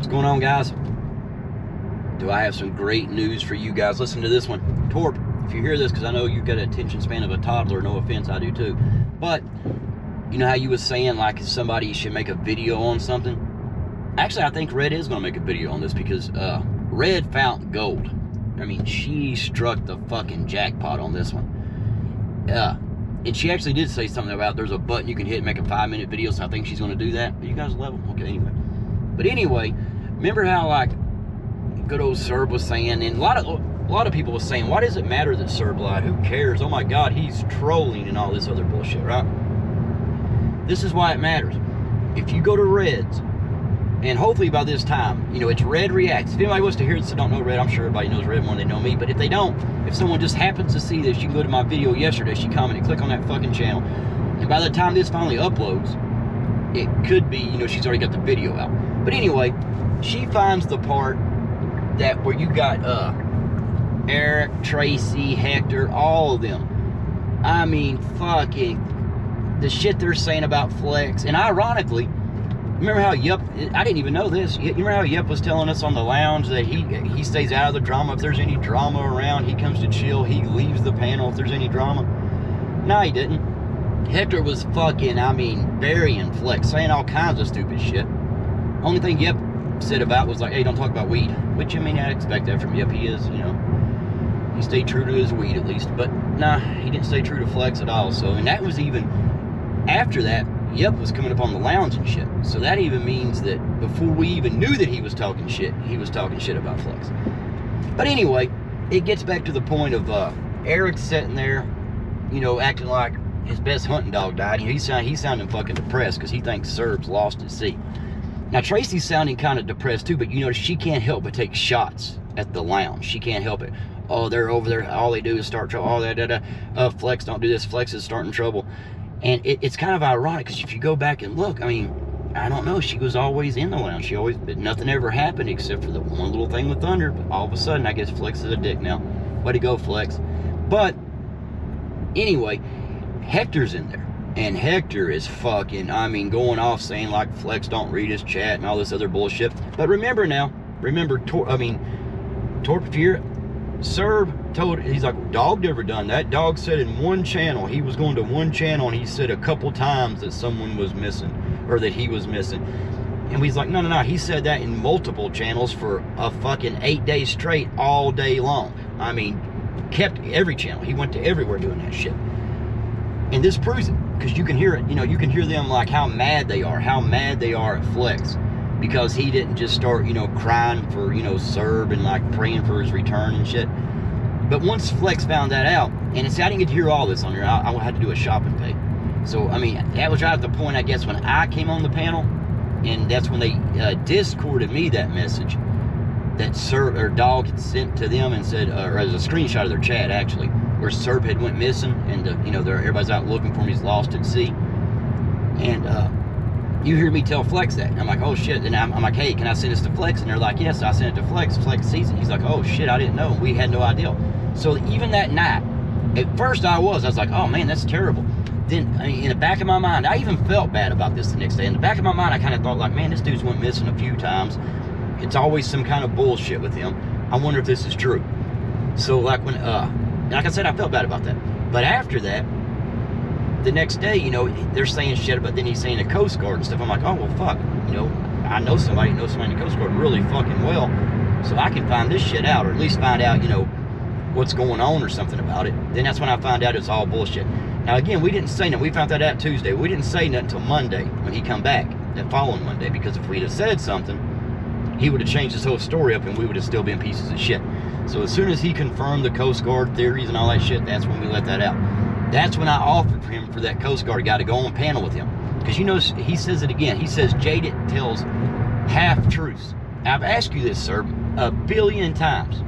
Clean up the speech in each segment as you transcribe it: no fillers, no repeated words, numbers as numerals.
What's going on, guys? Do I have some great news for you guys? Listen to this one. Torp, if you hear this, because I know you've got an attention span of a toddler, no offense, I do too. But, you know how you was saying, like, if somebody should make a video on something? Actually, I think Red is going to make a video on this because Red found gold. I mean, she struck the fucking jackpot on this one. And she actually did say something about there's a button you can hit and make a 5-minute video, so I think she's going to do that. Are you guys level? Okay, anyway. But anyway, remember how, like, good old Serb was saying, and a lot of people was saying, why does it matter that Serb lied? Who cares? Oh my God, he's trolling and all this other bullshit, right? This is why it matters. If you go to Red's, and hopefully by this time, you know, it's Red Reacts. If anybody wants to hear this that don't know Red, I'm sure everybody knows Red more than they know me. But if they don't, if someone just happens to see this, you can go to my video yesterday. She commented, click on that fucking channel. And by the time this finally uploads, it could be, you know, she's already got the video out. But anyway, she finds the part that where you got Eric, Tracy, Hector, all of them. I mean, fucking the shit they're saying about Flex. And ironically, remember how Yep, I didn't even know this. You remember how Yep was telling us on the lounge that he stays out of the drama. If there's any drama around, he comes to chill. He leaves the panel if there's any drama. No, he didn't. Hector was fucking, I mean, burying Flex, saying all kinds of stupid shit. Only thing Yep said about was like, hey, don't talk about weed. Which, I mean, I'd expect that from Yep. He is, you know, he stayed true to his weed at least. But nah, he didn't stay true to Flex at all. So, and that was even after that. Yep was coming up on the lounge and shit. So that even means that before we even knew that he was talking shit about Flex. But anyway, it gets back to the point of Eric sitting there, you know, acting like his best hunting dog died. He's sounding fucking depressed because he thinks Serb's lost at sea. Now Tracy's sounding kind of depressed too, but you know, she can't help but take shots at the lounge. She can't help it. Oh, they're over there. All they do is start trouble. Oh, Flex, don't do this. Flex is starting trouble. And it's kind of ironic because if you go back and look, I mean, I don't know, she was always in the lounge. Nothing ever happened except for the one little thing with Thunder. But all of a sudden, I guess Flex is a dick now. Way to go, Flex. But anyway, Hector's in there. And Hector is fucking, I mean, going off saying like Flex don't read his chat and all this other bullshit. But remember, Torp, if you're Serb told, he's like, Dog never done that. Dog said in one channel, he was going to one channel and he said a couple times that someone was missing or that he was missing. And he's like, no, he said that in multiple channels for a fucking 8 days straight, all day long. I mean, kept every channel. He went to everywhere doing that shit. And this proves it, because you can hear it, you know, you can hear them like how mad they are at Flex. Because he didn't just start, you know, crying for, you know, Serb and like praying for his return and shit. But once Flex found that out, and see, I didn't get to hear all this on here. I had to do a shopping pay. So, I mean, that was right at the point, I guess, when I came on the panel. And that's when they Discorded me that message that Serb or Dog had sent to them and said, or as a screenshot of their chat, actually, where Serb had went missing and, you know, everybody's out looking for him. He's lost at sea. And, you hear me tell Flex that. And I'm like, oh shit. And I'm like, hey, can I send this to Flex? And they're like, yes, I sent it to Flex. Flex sees it. He's like, oh shit, I didn't know. We had no idea. So even that night, at first I was like, oh man, that's terrible. Then, I mean, in the back of my mind, I even felt bad about this the next day. In the back of my mind, I kind of thought like, man, this dude's went missing a few times. It's always some kind of bullshit with him. I wonder if this is true. So like when, like I said, I felt bad about that. But after that, the next day, you know, they're saying shit, but then he's saying the Coast Guard and stuff. I'm like, oh, well, fuck. You know, I know somebody in the Coast Guard really fucking well, so I can find this shit out, or at least find out, you know, what's going on or something about it. Then that's when I found out it's all bullshit. Now, again, we didn't say nothing. We found that out Tuesday. We didn't say nothing until Monday when he come back, that following Monday, because if we'd have said something, he would have changed his whole story up and we would have still been pieces of shit. So as soon as he confirmed the Coast Guard theories and all that shit, that's when we let that out. That's when I offered for him, for that Coast Guard guy to go on panel with him. Because, you know, he says it again. He says Jaded tells half-truths. I've asked you this, sir, 1 billion times.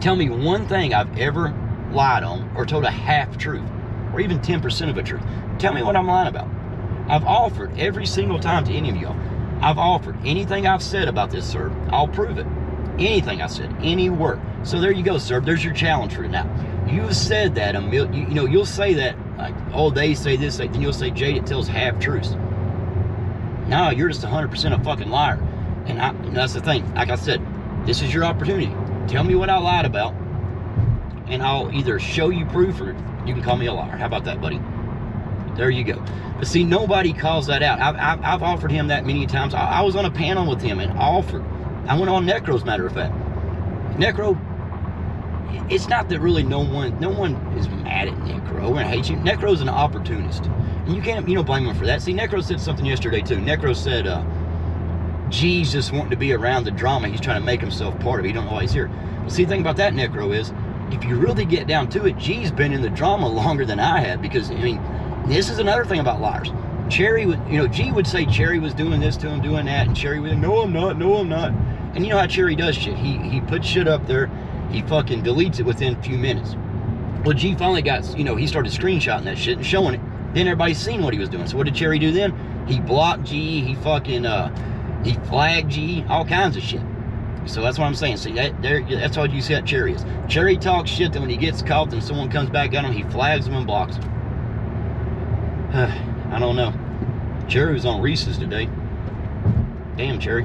Tell me one thing I've ever lied on or told a half-truth, or even 10% of a truth. Tell me what I'm lying about. I've offered every single time to any of y'all. I've offered anything I've said about this, sir. I'll prove it. Anything I said, any word. So there you go, sir. There's your challenge for now. You've said that you know, you'll say that, like, oh, they say this, then you'll say Jaded tells half-truths. No, you're just 100% a fucking liar. And that's the thing. Like I said, this is your opportunity. Tell me what I lied about, and I'll either show you proof or you can call me a liar. How about that, buddy? There you go. But see, nobody calls that out. I've offered him that many times. I was on a panel with him and offered. I went on Necro's, matter of fact. Necro, it's not that really no one is mad at Necro. We're gonna hate you. Necro's an opportunist, and you can't blame him for that. See, Necro said something yesterday too. Necro said, G's just wanting to be around the drama. He's trying to make himself part of it. He don't know why he's here. Well, see, the thing about that, Necro, is if you really get down to it, G's been in the drama longer than I have, because I mean, this is another thing about liars. Cherry would, G would say Cherry was doing this to him, doing that, and Cherry would, no, I'm not, no, I'm not. And you know how Cherry does shit. He puts shit up there, he fucking deletes it within a few minutes. Well, G finally got, he started screenshotting that shit and showing it. Then everybody's seen what he was doing. So what did Cherry do then? He blocked G, he fucking, he flagged G, all kinds of shit. So that's what I'm saying. See, that's all you see at Cherry is. Cherry talks shit, then when he gets caught, then someone comes back at him, he flags him and blocks him. I don't know. Cherry was on Reese's today. Damn, Cherry.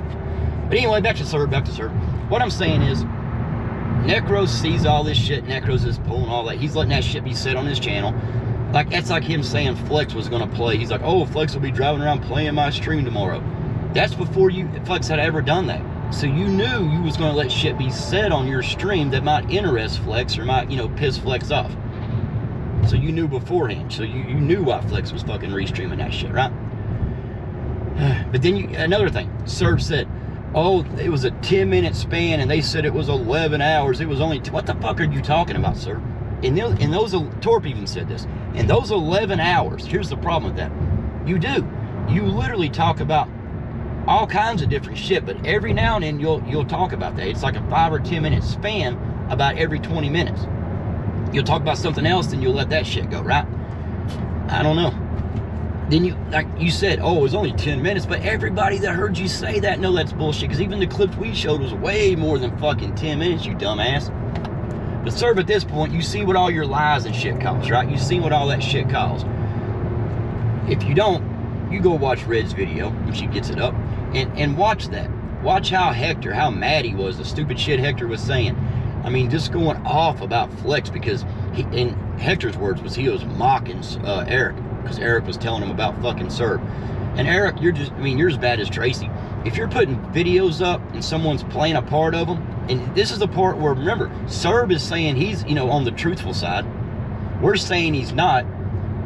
But anyway, back to Serb. What I'm saying is, Necro sees all this shit. Necro's is pulling all that. He's letting that shit be said on his channel. Like, that's like him saying Flex was going to play. He's like, oh, Flex will be driving around playing my stream tomorrow. That's before Flex had ever done that. So you knew you was going to let shit be said on your stream that might interest Flex or might, piss Flex off. So you knew beforehand. So you knew why Flex was fucking restreaming that shit, right? But then another thing, Serb said, oh, it was a 10-minute span and they said it was 11 hours. It was only, what the fuck are you talking about, sir? In those, Torp even said this. In those 11 hours, here's the problem with that. You literally talk about all kinds of different shit, but every now and then you'll talk about that. It's like a 5 or 10 minute span about every 20 minutes. You'll talk about something else, then you'll let that shit go, right? I don't know. Then like you said, oh, it was only 10 minutes, but everybody that heard you say that know that's bullshit, because even the clips we showed was way more than fucking 10 minutes, you dumbass. But Serb, at this point, you see what all your lies and shit cost, right? You see what all that shit costs. If you don't, you go watch Red's video when she gets it up, and watch that. Watch how mad he was, the stupid shit Hector was saying. I mean, just going off about Flex, because in Hector's words he was mocking Eric, because Eric was telling him about fucking Serb. And Eric, you're as bad as Tracy. If you're putting videos up and someone's playing a part of them, and this is the part where, remember, Serb is saying he's, on the truthful side. We're saying he's not.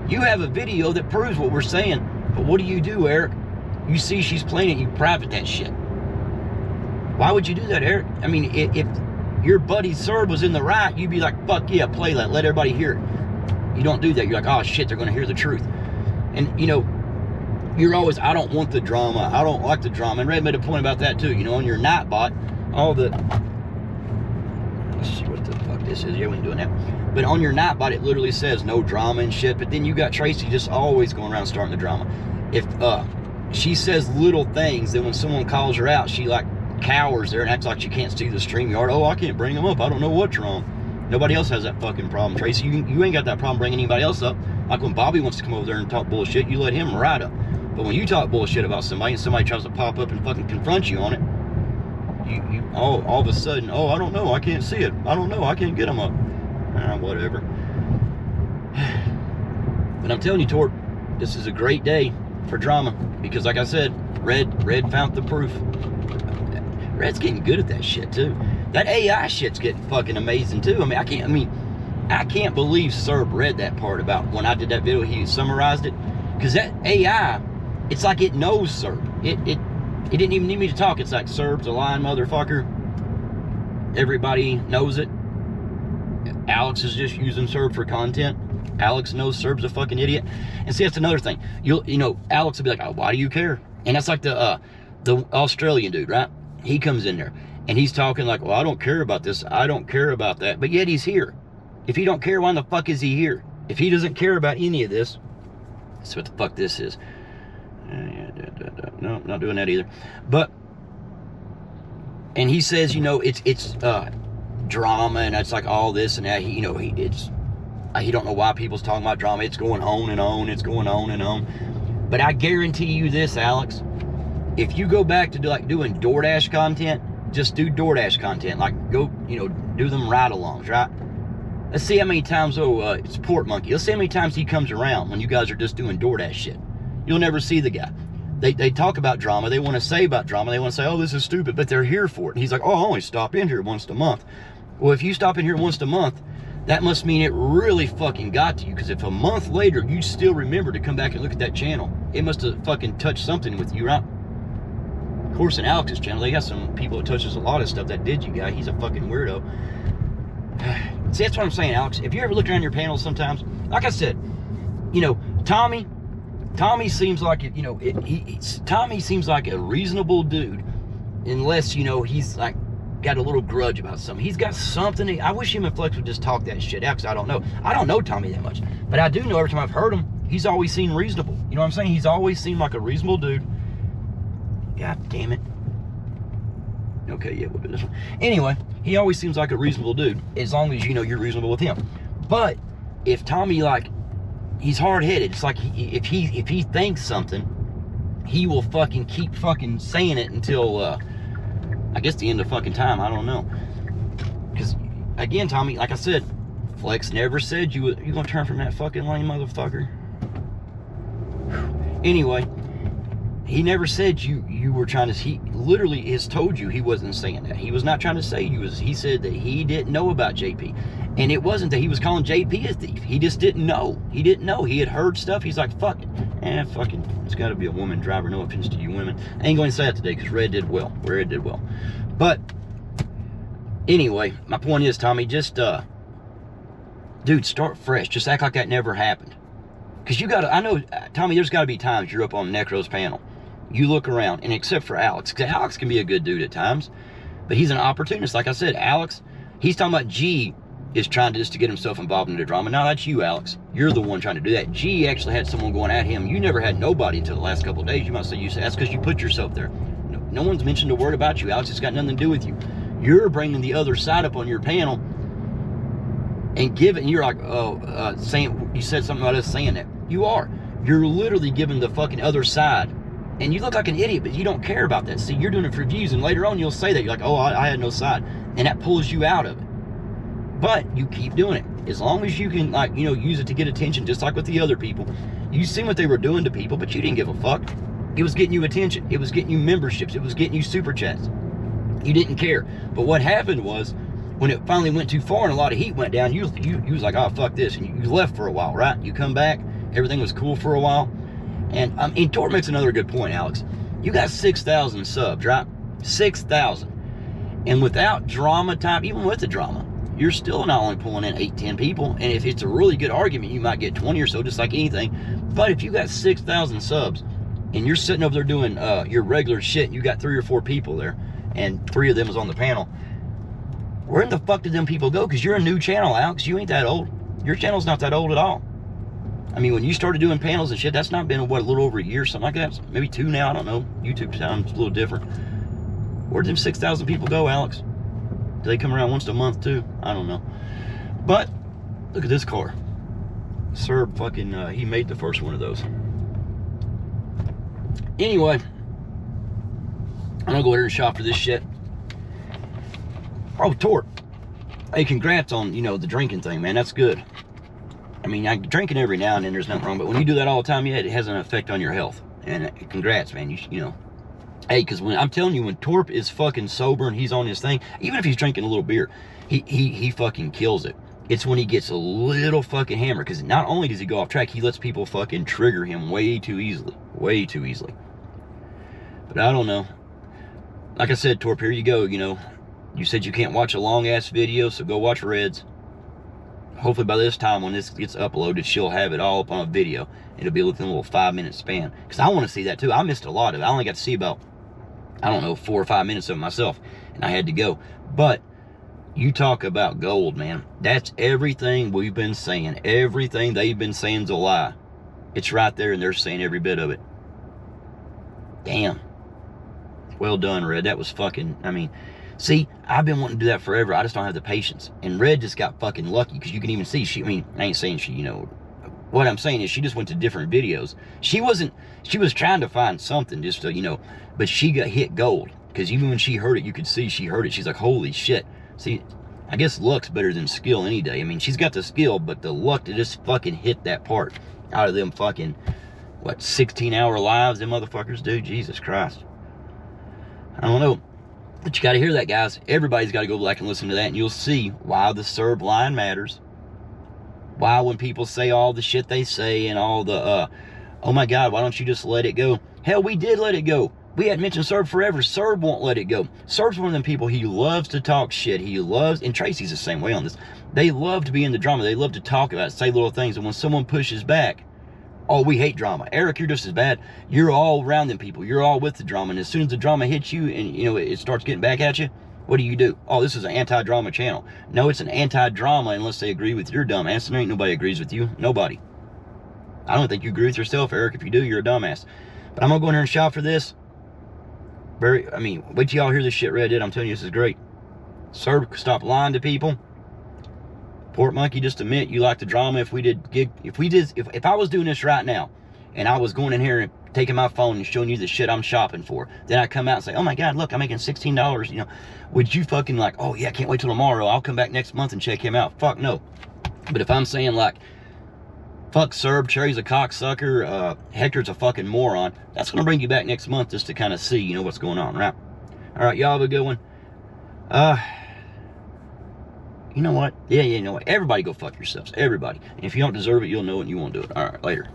You have a video that proves what we're saying, but what do, Eric? You see she's playing it, you private that shit. Why would you do that, Eric? I mean, if your buddy Serb was in the right, you'd be like, fuck yeah, play that, let everybody hear it. You don't do that. You're like, oh shit, they're gonna hear the truth. And you're always, I don't want the drama, I don't like the drama. And Red made a point about that too. On your Nightbot, all the, let's see what the fuck this is. Yeah, we ain't doing that. But on your Nightbot, it literally says no drama and shit. But then you got Tracy just always going around starting the drama. If she says little things, then when someone calls her out, she like cowers there and acts like she can't see the StreamYard. Oh, I can't bring them up, I don't know what's wrong. Nobody else has that fucking problem, Tracy. You ain't got that problem bringing anybody else up. Like when Bobby wants to come over there and talk bullshit, you let him ride up. But when you talk bullshit about somebody and somebody tries to pop up and fucking confront you on it, you all of a sudden, oh, I don't know, I can't see it. I don't know, I can't get them up. Whatever. But I'm telling you, Torp, this is a great day for drama, because like I said, Red found the proof. Red's getting good at that shit too. That AI shit's getting fucking amazing too. I can't believe Serb read that part about when I did that video, he summarized it. Because that AI, it's like it knows Serb. It didn't even need me to talk. It's like, Serb's a lying motherfucker. Everybody knows it. Alex is just using Serb for content. Alex knows Serb's a fucking idiot. And see, that's another thing. Alex will be like, oh, why do you care? And that's like the Australian dude, right? He comes in there and he's talking like, well, I don't care about this, I don't care about that, but yet he's here. If he don't care, why in the fuck is he here? If he doesn't care about any of this, that's what the fuck this is. No, not doing that either. But, and he says, it's drama, and it's like all this and that. He don't know why people's talking about drama. It's going on and on. It's going on and on. But I guarantee you this, Alex. if you go back to doing DoorDash content, just do DoorDash content. Like, go, do them ride-alongs, right? Let's see how many times, it's Port Monkey. Let's see how many times he comes around when you guys are just doing DoorDash shit. You'll never see the guy. They talk about drama. They want to say about drama. They want to say, oh, this is stupid, but they're here for it. And he's like, oh, I only stop in here once a month. Well, if you stop in here once a month, that must mean it really fucking got to you. Because if a month later you still remember to come back and look at that channel, it must have fucking touched something with you, right? Of course, in Alex's channel, they got some people that touches a lot of stuff. That Digi guy, he's a fucking weirdo. See, that's what I'm saying, Alex. If you ever look around your panels sometimes, like I said, Tommy seems like it. Tommy seems like a reasonable dude, unless he's like got a little grudge about something. He's got something. I wish him and Flex would just talk that shit out, because I don't know. I don't know Tommy that much, but I do know every time I've heard him, he's always seemed reasonable. You know what I'm saying? He's always seemed like a reasonable dude. God damn it. Okay, yeah, we'll do this one. Anyway, he always seems like a reasonable dude, as long as you're reasonable with him. But if Tommy, he's hard-headed. It's like if he thinks something, he will fucking keep fucking saying it until I guess the end of fucking time. I don't know. Because again, Tommy, like I said, Flex never said you gonna turn from that fucking lame motherfucker. Anyway, he never said you were trying to. He literally has told you he wasn't saying that. He was not trying to say you was. He said that he didn't know about JP, and it wasn't that he was calling JP a thief. He just didn't know. He didn't know. He had heard stuff. He's like, fuck it, fucking. It's got to be a woman driver. No offense to you women. I ain't going to say that today because Red did well. Red did well, but anyway, my point is, Tommy, just dude, start fresh. Just act like that never happened. Because I know, Tommy, there's got to be times you're up on Necro's panel. You look around, and except for Alex, because Alex can be a good dude at times, but he's an opportunist. Like I said, Alex, he's talking about G is trying to get himself involved in the drama. No, that's you, Alex. You're the one trying to do that. G actually had someone going at him. You never had nobody until the last couple of days. You must say, that's because you put yourself there. No one's mentioned a word about you, Alex. It's got nothing to do with you. You're bringing the other side up on your panel and you're like, saying, you said something about us saying that. You are. You're literally giving the fucking other side. And you look like an idiot, but you don't care about that. See, you're doing it for views, and later on you'll say that. You're like, oh, I had no side. And that pulls you out of it. But you keep doing it. As long as you can, use it to get attention, just like with the other people. You seen what they were doing to people, but you didn't give a fuck. It was getting you attention. It was getting you memberships. It was getting you super chats. You didn't care. But what happened was, when it finally went too far and a lot of heat went down, you was like, oh, fuck this. And you left for a while, right? You come back. Everything was cool for a while. And Tor makes another good point, Alex. You got 6,000 subs, right? 6,000. And without drama time, even with the drama, you're still not only pulling in 8-10 people. And if it's a really good argument, you might get 20 or so, just like anything. But if you got 6,000 subs and you're sitting over there doing your regular shit, and you got 3 or 4 people there, and 3 of them is on the panel, where in the fuck did them people go? Because you're a new channel, Alex. You ain't that old. Your channel's not that old at all. I mean, when you started doing panels and shit, that's not been, a little over a year, something like that? Maybe 2 now, I don't know. YouTube sounds a little different. Where'd them 6,000 people go, Alex? Do they come around once a month, too? I don't know. But, look at this car. Sir fucking, he made the first one of those. Anyway, I'm gonna go ahead and shop for this shit. Oh, Tort. Hey, congrats on, the drinking thing, man. That's good. I mean, drinking every now and then, there's nothing wrong, but when you do that all the time, yeah, it has an effect on your health. And congrats, man. You know. Hey, because when I'm telling you, when Torp is fucking sober and he's on his thing, even if he's drinking a little beer, he fucking kills it. It's when he gets a little fucking hammered, because not only does he go off track, he lets people fucking trigger him way too easily. Way too easily. But I don't know. Like I said, Torp, here you go, You said you can't watch a long-ass video, so go watch Red's. Hopefully by this time, when this gets uploaded, she'll have it all up on a video. It'll be within a little 5-minute span. Because I want to see that too. I missed a lot of it. I only got to see about, 4 or 5 minutes of it myself. And I had to go. But you talk about gold, man. That's everything we've been saying. Everything they've been saying's a lie. It's right there, and they're saying every bit of it. Damn. Well done, Red. That was fucking, see, I've been wanting to do that forever. I just don't have the patience. And Red just got fucking lucky, because you can even see I ain't saying she, What I'm saying is she just went to different videos. She was trying to find something just to, but she got hit gold. Because even when she heard it, you could see she heard it. She's like, holy shit. See, I guess luck's better than skill any day. I mean, she's got the skill, but the luck to just fucking hit that part out of them fucking, 16-hour lives them motherfuckers do? Jesus Christ. I don't know. But you got to hear that, guys. Everybody's got to go back and listen to that, and you'll see why the Serb line matters. Why when people say all the shit they say and all the, oh my God, why don't you just let it go? Hell, we did let it go. We hadn't mentioned Serb forever. Serb won't let it go. Serb's one of them people, he loves to talk shit. He loves, and Tracy's the same way on this. They love to be in the drama. They love to talk about it, say little things. And when someone pushes back, oh, we hate drama. Eric, you're just as bad. You're all around them people. You're all with the drama. And as soon as the drama hits you and, it starts getting back at you, what do? Oh, this is an anti-drama channel. No, it's an anti-drama unless they agree with your dumb ass. And there ain't nobody agrees with you. Nobody. I don't think you agree with yourself, Eric. If you do, you're a dumbass. But I'm going to go in here and shout for this. Wait till y'all hear this shit Red did. I'm telling you, this is great. Serb, stop lying to people. Port Monkey, just admit you like the drama. If I was doing this right now, and I was going in here and taking my phone and showing you the shit I'm shopping for, then I come out and say, oh my God, look, I'm making $16, would you fucking like, oh yeah, I can't wait till tomorrow, I'll come back next month and check him out? Fuck no. But if I'm saying like, fuck Serb, Cherry's a cocksucker, Hector's a fucking moron, that's gonna bring you back next month just to kind of see, what's going on, right? All right, y'all have a good one. You know what? Yeah, you know what? Everybody go fuck yourselves. Everybody. And if you don't deserve it, you'll know it and you won't do it. All right, later.